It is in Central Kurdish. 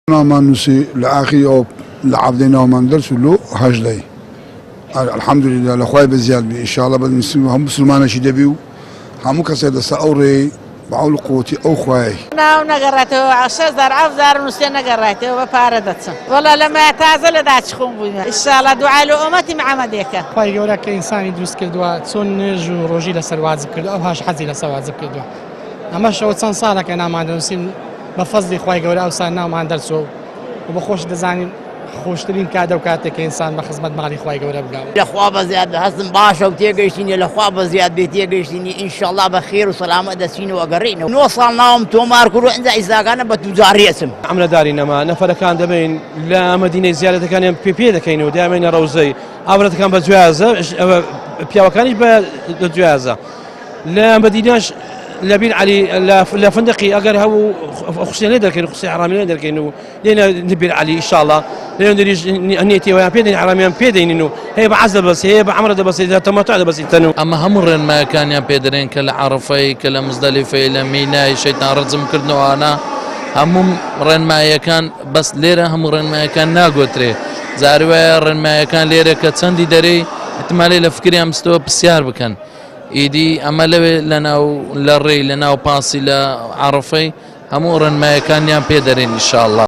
نامانوسی لآخری او لعبد نامان درس له هجدي الحمد لله لخوای بزیاد بی ان شاء الله بد هم مسلمان شي دبيو هم كسر ساوري بعول قوتي او خوای ناو نگرته 6000 7000 نوسي نگرته و پاردت والله لما تعزل داش خون بو ان شاء الله دعاء لامتي مع مديك خوای گەورە کە ئینسانی دروست کردووە چۆن نوێژ و ڕۆژی لەسەر واجب کردو ئەو هاش حەزی لەسەر واجب کردووە ئەمەشەوە چەند ساڵەکە نامان دەنووسین بە فەزلی خوای گەورە ئەوسان نامان دەرچوە و بەخۆش دەزانین خۆشترین کاتە و کاتێک کە ئینسان بە خزمەت ماڵی خوای گەورە بگاو لەخوا بەزیاد هەستم باشە و تێگەیشتینی لەخوا بەزیاد بێ تێگەیشتینی ئینشەڵڵا بە خێر و سەلامەت دەچینەوە ئەگەڕێینەوە 9 ساڵ ناوم تۆمار کرد و ئەنجا ئیزاگانە بە توجاریەتم عملەداری نەما نەفەرەکان دەبین لە مەدینەی زیارەتەکانیان پێ دەکەین و دامێنە ڕەوزەی ئاورەتەکان بە جوازە پیاوەکانیش بە جوازە لە مەدینەش لبين علي لا فندقي اگر هو خصينا دركين خصي حرامين دركين لينا نبين علي ان شاء الله لينا ندير نيتي ويا بيدين حرامين بيدين انه هي بعزل بس هي بعمره بس اذا تمتع بس تنو اما همر ما كان يا بيدرين كلا عرفي كلا مزدلفه لمينا شيطان رزم كردنا انا همم رن ما كان بس ليره هم رن ما كان ناغوتري زاروي رن ما كان ليره كتسندي دري احتمالي لفكري امستو بسيار بكن ايدي اما لنا للري لنا وباسي لعرفي همورن ما كان يام بيدرين ان شاء الله.